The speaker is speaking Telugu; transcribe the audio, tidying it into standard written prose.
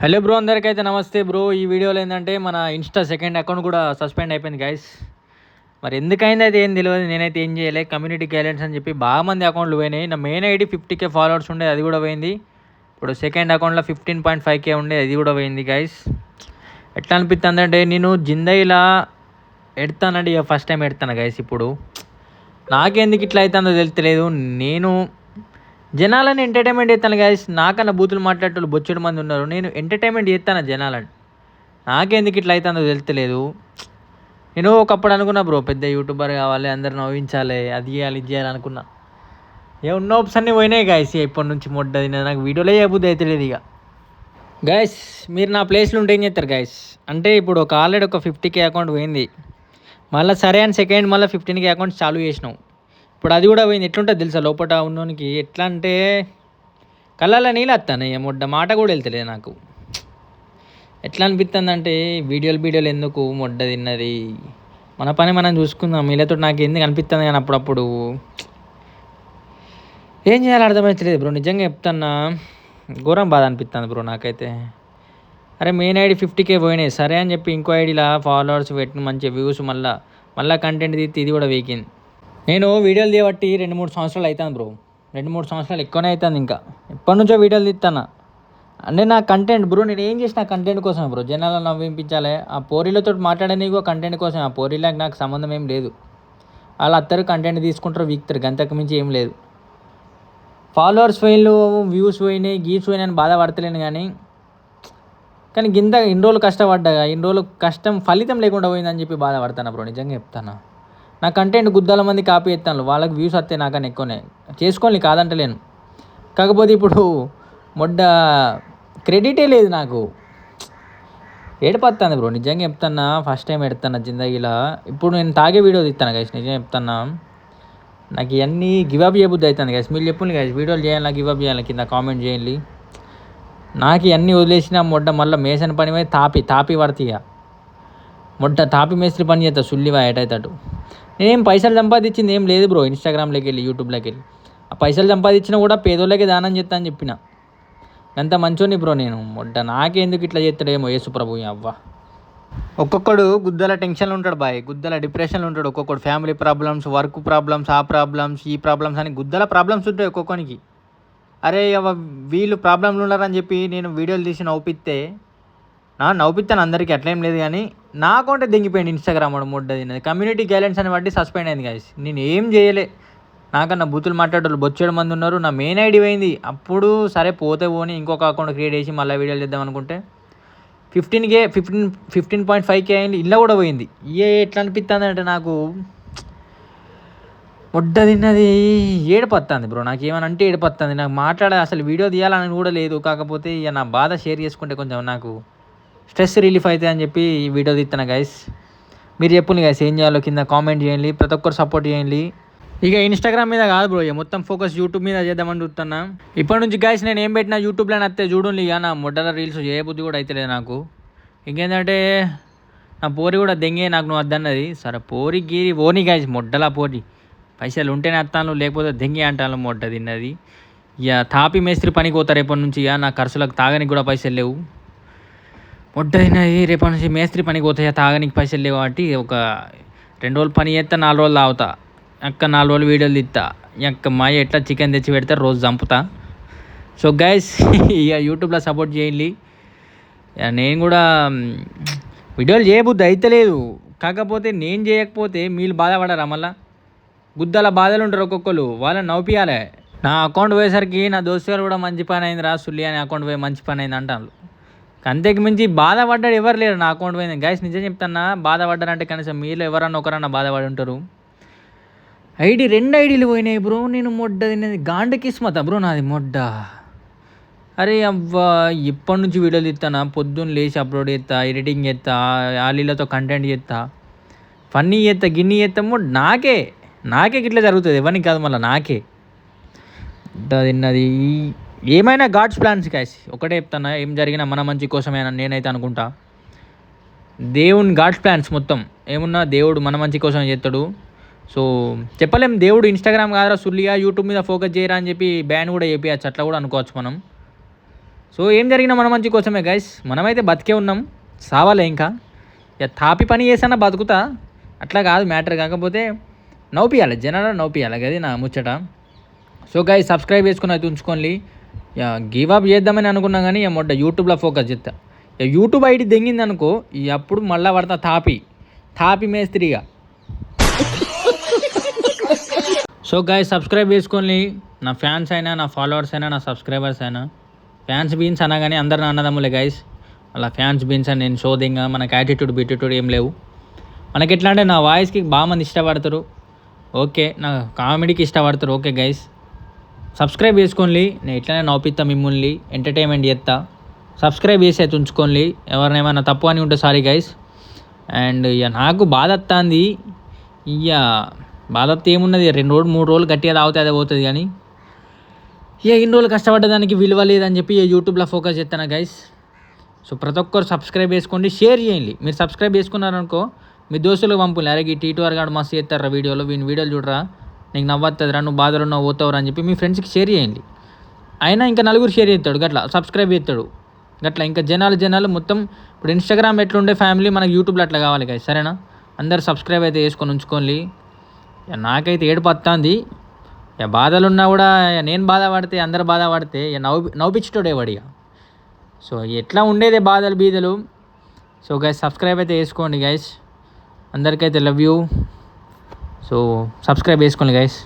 హలో బ్రో, అందరికైతే నమస్తే బ్రో. ఈ వీడియోలో ఏంటంటే మన ఇన్స్టా సెకండ్ అకౌంట్ కూడా సస్పెండ్ అయిపోయింది గైస్. మరి ఎందుకైంది అయితే ఏం తెలియదు. నేనైతే ఏం చేయలే. కమ్యూనిటీ గైడ్లైన్స్ అని చెప్పి బాగా మంది అకౌంట్లు పోయినాయి. నా మెయిన్ ఐడి 50K ఫాలోవర్స్ ఉండే, అది కూడా పోయింది. ఇప్పుడు సెకండ్ అకౌంట్లో 15.5K ఉండే, అది కూడా పోయింది గైస్. ఎట్లా అనిపిస్తుంది అంటే నేను జిందగీలా ఎడతానండి, ఫస్ట్ టైం ఎడతాను గైస్. ఇప్పుడు నాకెందుకు ఇట్లా అవుతుందో తెలుస్తలేదు. నేను జనాలను ఎంటర్టైన్మెంట్ చేస్తాను గైస్. నాకన్నా బూతులు మాట్లాడేటోళ్ళు బొచ్చెడు మంది ఉన్నారు. నేను ఎంటర్టైన్మెంట్ చేస్తాను జనాలని. నాకెందుకు ఇట్లా అవుతుందో తెలుస్తలేదు. నేను ఒకప్పుడు అనుకున్నా బ్రో, పెద్ద యూట్యూబర్ కావాలి, అందరు నవ్వించాలి, అది చేయాలి ఇది చేయాలి అనుకున్నా. ఉన్న హోప్స్ అన్నీ పోయినాయి గైస్. ఇప్పటి నుంచి మొడ్డది నాకు వీడియోలే చేయబుద్ధి అవుతలేదు ఇక. గైస్, మీరు నా ప్లేస్లో ఉంటే ఏం చేస్తారు గైస్ అంటే, ఇప్పుడు ఆల్రెడీ ఒక 50K అకౌంట్ పోయింది. మళ్ళీ సరే అని సెకండ్ మళ్ళీ 15K అకౌంట్స్ చాలు చేసినాం. ఇప్పుడు అది కూడా పోయింది. ఎట్లుంటుంది తెలుసా లోపల ఉన్నోనికి? ఎట్లా అంటే కళ్ళల్లో నీళ్ళు వస్తాను. మొడ్డ మాట కూడా వెళ్తలేదు నాకు. ఎట్లా అనిపిస్తుంది అంటే, వీడియోలు ఎందుకు, మొడ్డ తిన్నది, మన పని మనం చూసుకుందాం. వీళ్ళతో నాకు ఎందుకు అనిపిస్తుంది కానీ అప్పుడప్పుడు ఏం చేయాలో అర్థమవుతలేదు బ్రో. నిజంగా చెప్తున్నా, ఘోరం బాధ అనిపిస్తుంది బ్రో నాకైతే. అరే మెయిన్ ఐడి 50K పోయినాయి, సరే అని చెప్పి ఇంకో ఐడిలా ఫాలోవర్స్ పెట్టిన మంచి వ్యూస్, మళ్ళీ కంటెంట్ తీస్తే ఇది కూడా వీకింది. నేను వీడియోలు తీయబట్టి 2-3 సంవత్సరాలు అవుతుంది బ్రో. 2-3 సంవత్సరాలు ఎక్కువనే అవుతుంది. ఇంకా ఎప్పటి నుంచో వీడియోలు తీస్తాను అంటే నా కంటెంట్ బ్రో. నేను ఏం చేసిన కంటెంట్ కోసం బ్రో, జనాలను నవ్వించాలి. ఆ పోరీలతో మాట్లాడనీకో కంటెంట్ కోసం. ఆ పోరీలకు నాకు సంబంధం ఏం లేదు. వాళ్ళు అత్తరు, కంటెంట్ తీసుకుంటారు, వీక్తారు, గంతకు మించి ఏం లేదు. ఫాలోవర్స్ పోయిన్లు, వ్యూస్ పోయినాయి, గీవ్స్ పోయినాయి అని బాధపడతలేను. కానీ ఇన్ని రోజులు కష్టపడ్డా, ఇన్ని రోజులు కష్టం ఫలితం లేకుండా పోయిందని చెప్పి బాధపడతాను బ్రో. నిజంగా చెప్తాను. నా కంటెంట్ గుద్దాల మంది కాపీ ఎత్తాను, వాళ్ళకి వ్యూస్ వస్తే నాకన్నా ఎక్కువనే చేసుకోవాలి, కాదంటలేను. కాకపోతే ఇప్పుడు మొడ్డ క్రెడిటే లేదు నాకు. ఏడిపోతుంది బ్రో. నిజంగా చెప్తున్నా, ఫస్ట్ టైం ఎడతాను జిందగీలో. ఇప్పుడు నేను తాగే వీడియో తీస్తాను గైస్. నిజంగా చెప్తున్నా, నాకు ఇవన్నీ గివప్ చేయబుద్ధి అవుతుంది గైస్. మీరు చెప్పండి గైస్, వీడియోలు చేయాలి గివప్ చేయాలి, కింద కామెంట్ చేయండి. నాకు ఇవన్నీ వదిలేసిన మొడ్డ మళ్ళీ మేసన్ పని మీద తాపి పడతాయి. మొట్ట తాపి మేస్త్రి పని చేస్తా, సుల్లివా ఏటైతాడు. నేనేం పైసలు సంపాదించింది ఏం లేదు బ్రో. ఇన్స్టాగ్రామ్లోకి వెళ్ళి, యూట్యూబ్లోకి వెళ్ళి ఆ పైసలు సంపాదించినా కూడా పేదోళ్ళకి దానం చేస్తా అని చెప్పిన. అంత మంచోని బ్రో నేను. మొట్ట నాకెందుకు ఇట్లా చేస్తాడేమో యేసుప్రభు అవ్వ. ఒక్కొక్కడు గుద్దల టెన్షన్లు ఉంటాడు బాయ్, గుద్దల డిప్రెషన్లు ఉంటాడు. ఒక్కొక్కడు ఫ్యామిలీ ప్రాబ్లమ్స్, వర్క్ ప్రాబ్లమ్స్, ఆ ప్రాబ్లమ్స్, ఈ ప్రాబ్లమ్స్ అని గుద్దల ప్రాబ్లమ్స్ ఉంటాయి ఒక్కొక్కనికి. అరే వీళ్ళు ప్రాబ్లంలు ఉన్నారని చెప్పి నేను వీడియోలు తీసి నవ్వుపిస్తాను అందరికీ, అట్లేం లేదు. కానీ నా అకౌంటే దింగిపోయింది ఇన్స్టాగ్రామ్ వాడు మొడ్డది. కమ్యూనిటీ గైడ్లైన్స్ అని బట్టి సస్పెండ్ అయింది గైస్. నేను ఏం చేయలే. నాకన్నా బూతులు మాట్లాడేటోళ్ళు బొచ్చేడు మంది ఉన్నారు. నా మెయిన్ ఐడి పోయింది. అప్పుడు సరే పోతే పోని ఇంకొక అకౌంట్ క్రియేట్ చేసి మళ్ళీ వీడియోలు చేద్దాం అనుకుంటే 15.5K అయింది. ఇలా కూడా పోయింది. ఎట్లా అనిపిస్తుంది అంటే నాకు మొడ్డ తిన్నది ఏడిపోతుంది బ్రో. నాకు ఏమని అంటే ఏడిపోతుంది. నాకు అసలు వీడియో తీయాలని కూడా లేదు. కాకపోతే ఇక నా బాధ షేర్ చేసుకుంటే కొంచెం నాకు స్ట్రెస్ రిలీఫ్ అవుతుంది అని చెప్పి ఈ వీడియో తీస్తాను గైస్. మీరు చెప్పండి గైస్, ఏం చేయాలో కింద కామెంట్ చేయండి. ప్రతి ఒక్కరు సపోర్ట్ చేయండి. ఇక ఇన్స్టాగ్రామ్ మీద కాదు బ్రో, ఇక మొత్తం ఫోకస్ యూట్యూబ్ మీద చేద్దామని చూస్తున్నా. ఇప్పటి నుంచి గైస్ నేను ఏం పెట్టినా యూట్యూబ్లో వస్తే చూడండి. ఇక నా మొడ్డల రీల్స్ చేయబుద్ధి కూడా అవుతలేదు నాకు. ఇంకేంటంటే నా పోరి కూడా దెంగే, నాకు నువ్వు వద్దన్నది. సరే పోరి గీరి ఓని గైస్, మొడ్డలా పోరి పైసలు ఉంటేనే వస్తాను, లేకపోతే దెంగే అంటాను. మొడ్డ తిన్నది. ఇక తాపి మేస్త్రి పనికి పోతారు రేపటి నుంచి. ఇక నా ఖర్చులకు తాగనికి కూడా పైసలు లేవు. మొడ్డ తిన్నది. రేపటి నుంచి మేస్త్రి పనికి పోతాయి, తాగనికి పైసలు లేవు. కాబట్టి ఒక 2 రోజులు పని చేస్తా, 4 రోజులు తాగుతా. 4 రోజులు వీడియోలు తీస్తా. మా ఎట్లా చికెన్ తెచ్చి పెడితే రోజు చంపుతా. సో గైస్ ఇక యూట్యూబ్లో సపోర్ట్ చేయండి. నేను కూడా వీడియోలు చేయబుద్ధి అయితలేదు. కాకపోతే నేను చేయకపోతే మీరు బాధపడరా? మళ్ళీ గుద్దల బాధలు ఉంటారు ఒక్కొక్కరు, వాళ్ళని నవ్వుపియాలి. నా అకౌంట్ పోయేసరికి నా దోస్తు గారు కూడా మంచి పని అయింది రా సుల్లి అని అకౌంట్ పోయి మంచి పని అయింది అంటాను. అంతకు మించి బాధపడ్డాడు ఎవరు లేరు. నా అకౌంట్ పోయింది గైస్. నిజం చెప్తాన్నా, బాధపడ్డారంటే కనీసం మీరు ఎవరన్నా ఒకరన్నా బాధపడి ఉంటారు. 2 ఐడీలు పోయినాయి బ్రో. నేను మొడ్డ తిన్నది గాండ కిస్మత బ్రో నాది మొడ్డ. అరే అవ్వ, ఇప్పటి నుంచి వీడియోలు తీస్తానా, పొద్దున్న లేచి అప్లోడ్ చేస్తా, ఎడిటింగ్ చేస్తా, ఆలీలతో కంటెంట్ చేస్తా, ఫన్నీ చేస్తా, గిన్ని చేస్తాము. నాకే గిట్లా జరుగుతుంది, ఎవరికి కాదు, మళ్ళీ నాకే తిన్నది. ఏమైనా గాడ్స్ ప్లాన్స్ గైస్. ఒకటే చెప్తానా, ఏం జరిగినా మన మంచి కోసమేనా నేనైతే అనుకుంటా. దేవుని గాడ్స్ ప్లాన్స్ మొత్తం ఏమున్నా దేవుడు మన మంచి కోసం చేస్తాడు. సో చెప్పలేం, దేవుడు ఇన్స్టాగ్రామ్ కాదురా సుల్లిగా యూట్యూబ్ మీద ఫోకస్ చేయరా అని చెప్పి బ్యాన్ కూడా చేపించచ్చు, అట్లా కూడా అనుకోవచ్చు మనం. సో ఏం జరిగినా మన మంచి కోసమే గైస్, మనమైతే బతికే ఉన్నాం, సావాలే ఇంకా. ఇక తాపి పని చేసన్నా బతుకుతా, అట్లా కాదు మ్యాటర్. కాకపోతే నవ్వుపియాలి, జనాలు నవ్వుపియాలి, అది నా ముచ్చట. సో గైస్ సబ్స్క్రైబ్ చేసుకుని అయితే ఉంచుకోండి. గివ్ అప్ చేద్దామని అనుకున్నా కానీ మొట్ట యూట్యూబ్లో ఫోకస్ చేస్తా. యూట్యూబ్ ఐడి దెంగింది అనుకో, అప్పుడు మళ్ళీ పడతా తాపి మేస్త్రిగా. సో గైస్ సబ్స్క్రైబ్ చేసుకోండి, నా ఫ్యాన్స్ అయినా, నా ఫాలోవర్స్ అయినా, నా సబ్స్క్రైబర్స్ అయినా. ఫ్యాన్స్ బీన్స్ అన్నా కానీ అందరు నా అన్నదమ్ములే గైస్. అలా ఫ్యాన్స్ బీన్స్ అని నేను షోదింగా, మనకు యాటిట్యూడ్ బిటిట్యూడ్ ఏం లేవు. మనకి ఎట్లా అంటే నా వాయిస్కి బాగా మంది ఇష్టపడతారు, ఓకే. నా కామెడీకి ఇష్టపడతారు, ఓకే గైస్. సబ్స్క్రైబ్ చేసుకోండి, నేను ఎట్లనే నవ్వుపిస్తా, మిమ్మల్ని ఎంటర్టైన్మెంట్ చేస్తా. సబ్స్క్రైబ్ చేసి అయితే ఉంచుకోండి. ఎవరినేమైనా తప్పు అని ఉంటే సారీ గైస్. అండ్ ఇక నాకు బాధ వస్తుంది, ఇక బాధ వస్తే ఏమున్నది, 2 రోజులు 3 రోజులు గట్టిగా తాగితే అదే పోతుంది. కానీ ఇక ఇన్ని రోజులు కష్టపడ్డదానికి విలువ లేదని చెప్పి యూట్యూబ్లో ఫోకస్ చేస్తాను గైస్. సో ప్రతి ఒక్కరు సబ్స్క్రైబ్ చేసుకోండి, షేర్ చేయండి. మీరు సబ్స్క్రైబ్ చేసుకున్నారనుకో మీ దోస్తులకు పంపులే, అరే ఈ టీటూఆర్ గాడు మస్తు చేస్తారా వీడియోలో, వీడియోలు చూడరా, నీకు నవ్వుతుందిరా, నువ్వు బాధలు ఉన్నావు పోతావురా అని చెప్పి మీ ఫ్రెండ్స్కి షేర్ చేయండి. అయినా ఇంకా నలుగురు షేర్ చేస్తాడు, గట్లా సబ్స్క్రైబ్ చేస్తాడు గట్లా. ఇంకా జనాలు మొత్తం ఇప్పుడు ఇన్స్టాగ్రామ్ ఎట్లుండే ఫ్యామిలీ, మనకు యూట్యూబ్లో అట్లా కావాలి గైస్, సరేనా? అందరు సబ్స్క్రైబ్ అయితే చేసుకొని ఉంచుకోండి. నాకైతే ఏడుపు వస్తుంది. బాధలున్నా కూడా నేను బాధపడితే, అందరు బాధపడితే నవ్వుపిచ్చేటోడే వాడిగా. సో ఎట్లా ఉండేదే బాధలు బీదలు. సో గైస్ సబ్స్క్రైబ్ అయితే చేసుకోండి గైస్, అందరికైతే లవ్ యూ. సో సబ్స్క్రైబ్ చేసుకోండి గైస్.